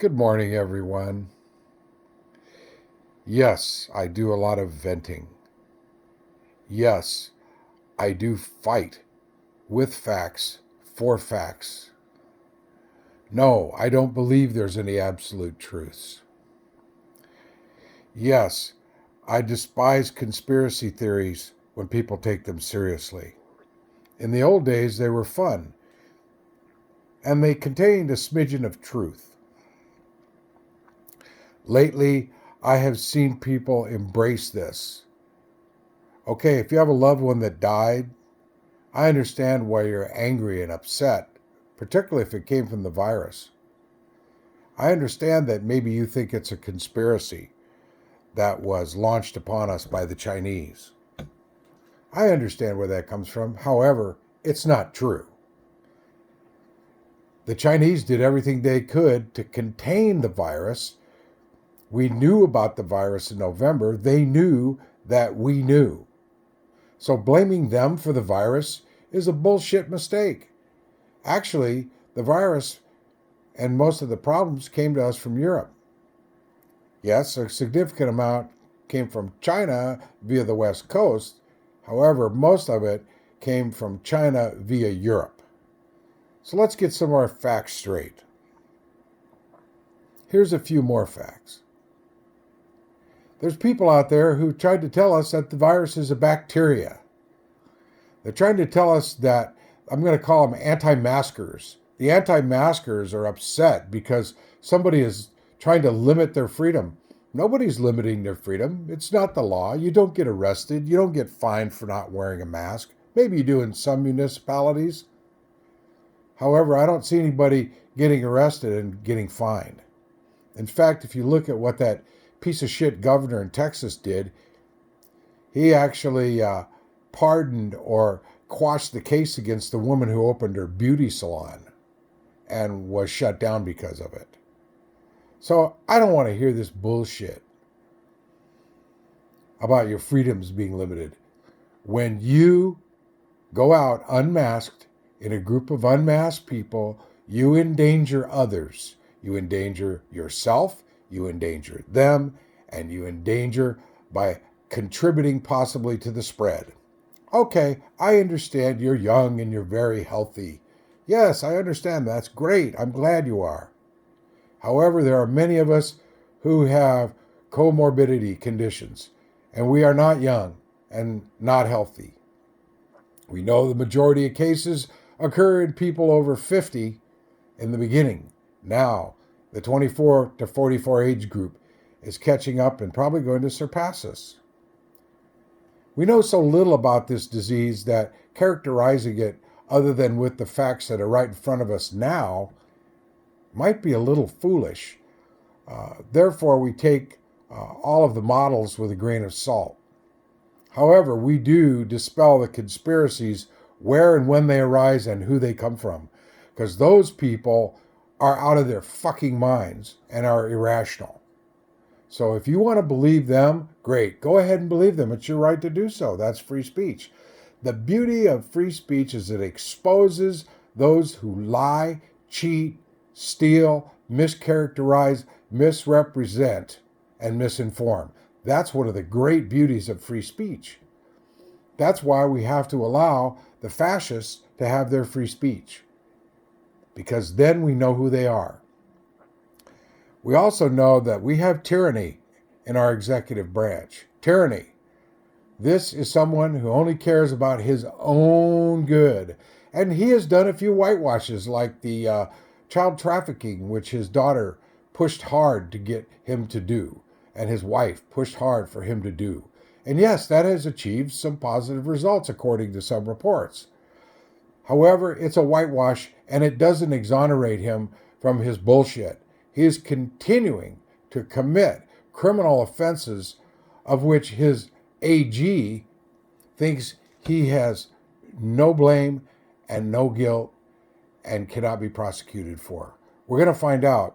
Good morning, everyone. Yes, I do a lot of venting. Yes, I do fight with facts for facts. No, I don't believe there's any absolute truths. Yes, I despise conspiracy theories when people take them seriously. In the old days, they were fun, and they contained a smidgen of truth. Lately, I have seen people embrace this. Okay, if you have a loved one that died, I understand why you're angry and upset, particularly if it came from the virus. I understand that maybe you think it's a conspiracy that was launched upon us by the Chinese. I understand where that comes from. However, it's not true. The Chinese did everything they could to contain the virus. We knew about the virus in November. They knew that we knew. So blaming them for the virus is a bullshit mistake. Actually, the virus and most of the problems came to us from Europe. Yes, a significant amount came from China via the West Coast. However, most of it came from China via Europe. So let's get some more facts straight. Here's a few more facts. There's people out there who tried to tell us that the virus is a bacteria. They're trying to tell us that, I'm going to call them anti-maskers. The anti-maskers are upset because somebody is trying to limit their freedom. Nobody's limiting their freedom. It's not the law. You don't get arrested. You don't get fined for not wearing a mask. Maybe you do in some municipalities. However, I don't see anybody getting arrested and getting fined. In fact, if you look at what that piece of shit governor in Texas did, he actually pardoned or quashed the case against the woman who opened her beauty salon and was shut down because of it. So I don't want to hear this bullshit about your freedoms being limited. When you go out unmasked in a group of unmasked people, you endanger others. You endanger yourself, you endanger them, and you endanger by contributing possibly to the spread. Okay, I understand you're young and you're very healthy. Yes, I understand. That's great. I'm glad you are. However, there are many of us who have comorbidity conditions, and we are not young and not healthy. We know the majority of cases occur in people over 50 in the beginning. Now, the 24 to 44 age group is catching up and probably going to surpass us. We know so little about this disease that characterizing it, other than with the facts that are right in front of us now, might be a little foolish. Therefore, we take all of the models with a grain of salt. However, we do dispel the conspiracies where and when they arise and who they come from, because those people are out of their fucking minds and are irrational. So if you want to believe them, great. Go ahead and believe them. It's your right to do so. That's free speech. The beauty of free speech is it exposes those who lie, cheat, steal, mischaracterize, misrepresent, and misinform. That's one of the great beauties of free speech. That's why we have to allow the fascists to have their free speech, because then we know who they are. We also know that we have tyranny in our executive branch. Tyranny. This is someone who only cares about his own good. And he has done a few whitewashes, like the child trafficking, which his daughter pushed hard to get him to do, and his wife pushed hard for him to do. And yes, that has achieved some positive results, according to some reports. However, it's a whitewash, and it doesn't exonerate him from his bullshit. He is continuing to commit criminal offenses of which his AG thinks he has no blame and no guilt and cannot be prosecuted for. We're going to find out.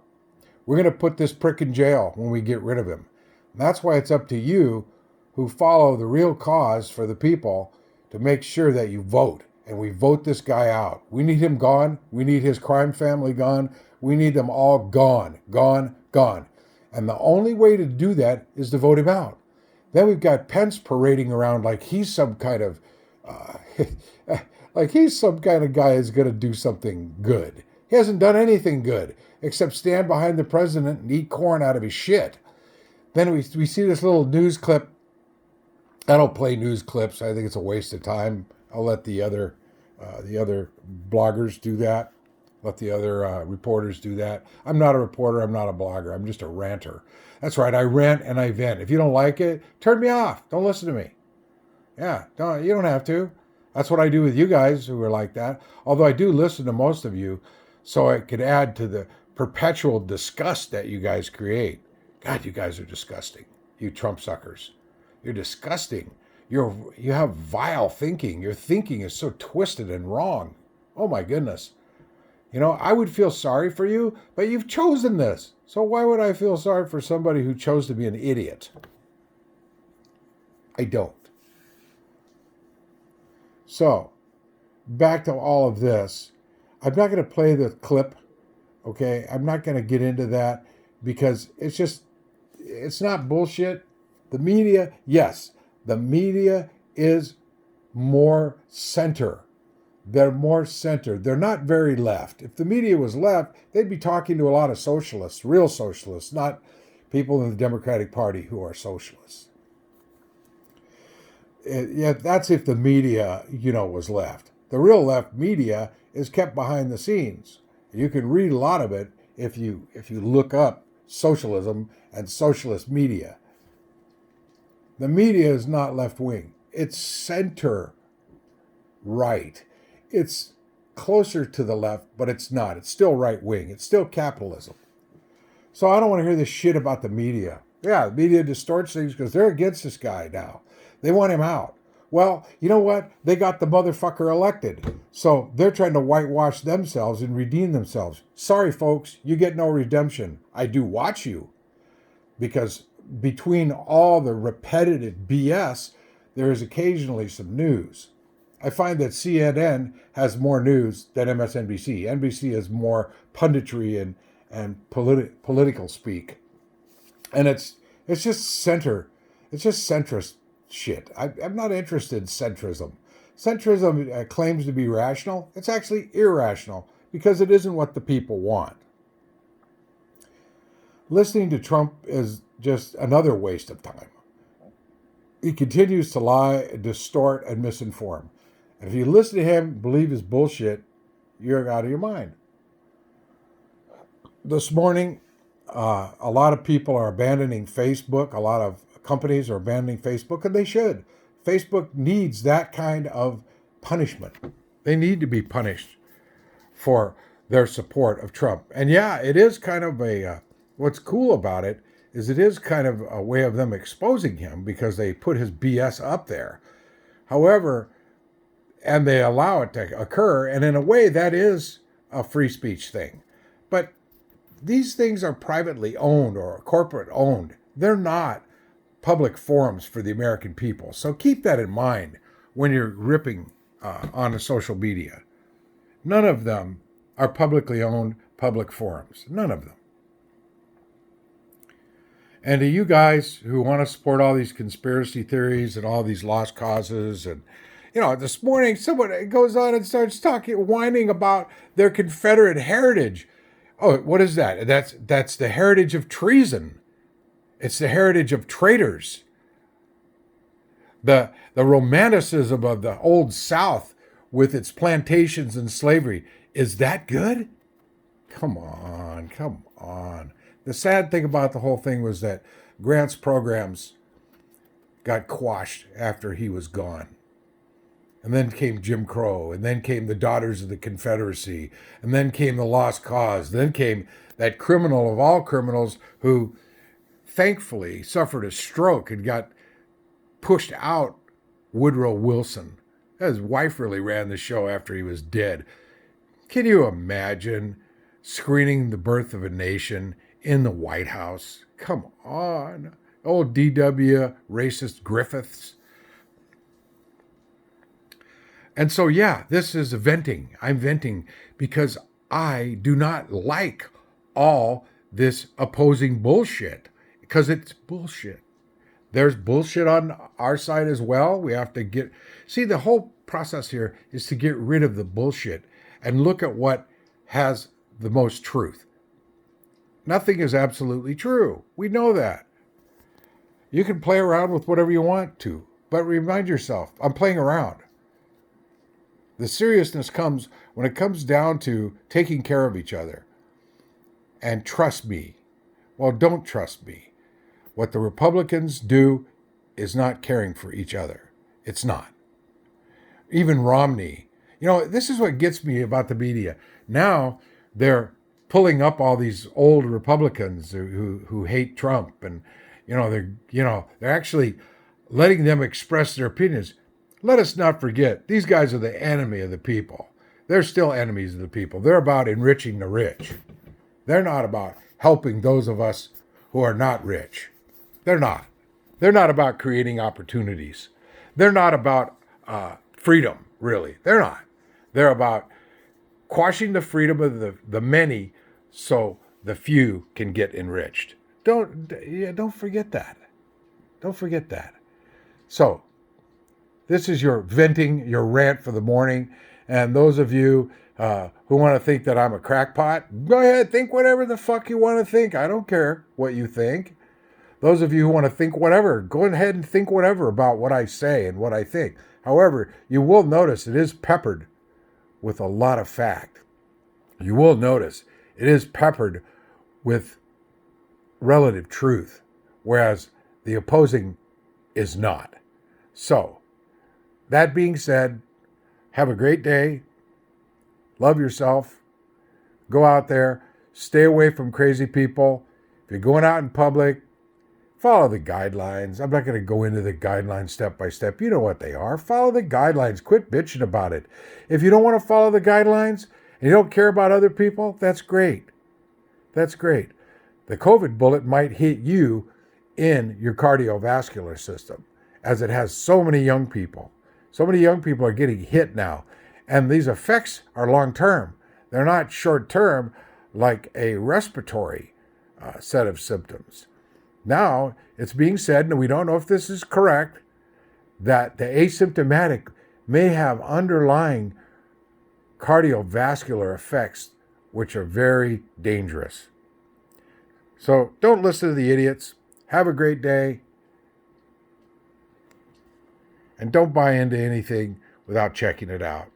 We're going to put this prick in jail when we get rid of him. And that's why it's up to you who follow the real cause for the people to make sure that you vote. And we vote this guy out. We need him gone. We need his crime family gone. We need them all gone, gone, gone. And the only way to do that is to vote him out. Then we've got Pence parading around like he's some kind of, like he's some kind of guy who's going to do something good. He hasn't done anything good except stand behind the president and eat corn out of his shit. Then we see this little news clip. I don't play news clips. I think it's a waste of time. I'll let the other bloggers do that. Let the other reporters do that. I'm not a reporter. I'm not a blogger. I'm just a ranter. That's right. I rant and I vent. If you don't like it, turn me off. Don't listen to me. Yeah, you don't have to. That's what I do with you guys who are like that. Although I do listen to most of you, so it could add to the perpetual disgust that you guys create. God, you guys are disgusting. You Trump suckers. You're disgusting. You have vile thinking. Your thinking is so twisted and wrong. Oh my goodness. You know, I would feel sorry for you, but you've chosen this. So why would I feel sorry for somebody who chose to be an idiot? I don't. So, back to all of this. I'm not going to play the clip, okay? I'm not going to get into that because it's not bullshit. The media, yes, the media is more center. They're more center. They're not very left. If the media was left, they'd be talking to a lot of socialists, real socialists, not people in the Democratic Party who are socialists. Yeah, that's if the media, was left. The real left media is kept behind the scenes. You can read a lot of it if you look up socialism and socialist media. The media is not left wing. It's center right. It's closer to the left, but it's not. It's still right wing. It's still capitalism. So I don't want to hear this shit about the media. Yeah, the media distorts things because they're against this guy now. They want him out. Well, you know what? They got the motherfucker elected. So they're trying to whitewash themselves and redeem themselves. Sorry, folks, you get no redemption. I do watch you because between all the repetitive BS, there is occasionally some news. I find that CNN has more news than MSNBC. NBC has more punditry and political speak. And it's just centrist shit. I'm not interested in centrism. Centrism claims to be rational. It's actually irrational because it isn't what the people want. Listening to Trump is just another waste of time. He continues to lie, distort, and misinform. And if you listen to him, believe his bullshit, you're out of your mind. This morning, a lot of people are abandoning Facebook. A lot of companies are abandoning Facebook, and they should. Facebook needs that kind of punishment. They need to be punished for their support of Trump. And yeah, it is kind of what's cool about it is it is kind of a way of them exposing him because they put his BS up there. However, and they allow it to occur, and in a way that is a free speech thing. But these things are privately owned or corporate owned. They're not public forums for the American people. So keep that in mind when you're ripping on a social media. None of them are publicly owned public forums. None of them. And to you guys who want to support all these conspiracy theories and all these lost causes, and this morning someone goes on and starts whining about their Confederate heritage. Oh, what is that? That's the heritage of treason. It's the heritage of traitors. The romanticism of the old South with its plantations and slavery. Is that good? Come on. The sad thing about the whole thing was that Grant's programs got quashed after he was gone. And then came Jim Crow, and then came the Daughters of the Confederacy, and then came the Lost Cause, then came that criminal of all criminals who thankfully suffered a stroke and got pushed out, Woodrow Wilson. His wife really ran the show after he was dead. Can you imagine screening the birth of a nation in the White House? Come on. Old DW racist Griffiths. And so, yeah, this is venting. I'm venting because I do not like all this opposing bullshit because it's bullshit. There's bullshit on our side as well. We have to see, the whole process here is to get rid of the bullshit and look at what has the most truth. Nothing is absolutely true. We know that. You can play around with whatever you want to, but remind yourself, I'm playing around. The seriousness comes when it comes down to taking care of each other. And trust me. Well, don't trust me. What the Republicans do is not caring for each other. It's not. Even Romney. This is what gets me about the media. Now they're pulling up all these old Republicans who hate Trump, and they're actually letting them express their opinions. Let us not forget, these guys are the enemy of the people. They're still enemies of the people. They're about enriching the rich. They're not about helping those of us who are not rich. They're not. They're not about creating opportunities. They're not about freedom, really. They're not. They're about quashing the freedom of the many so the few can get enriched. Don't forget that. Don't forget that. So, this is your venting, your rant for the morning. And those of you who want to think that I'm a crackpot, go ahead, think whatever the fuck you want to think. I don't care what you think. Those of you who want to think whatever, go ahead and think whatever about what I say and what I think. However, you will notice it is peppered with a lot of fact. You will notice it is peppered with relative truth, whereas the opposing is not. So, that being said, have a great day. Love yourself. Go out there. Stay away from crazy people. If you're going out in public, follow the guidelines. I'm not going to go into the guidelines step by step. You know what they are. Follow the guidelines. Quit bitching about it. If you don't want to follow the guidelines and you don't care about other people, that's great. That's great. The COVID bullet might hit you in your cardiovascular system, as it has so many young people. So many young people are getting hit now. And these effects are long-term. They're not short-term like a respiratory set of symptoms. Now, it's being said, and we don't know if this is correct, that the asymptomatic may have underlying cardiovascular effects, which are very dangerous. So don't listen to the idiots. Have a great day. And don't buy into anything without checking it out.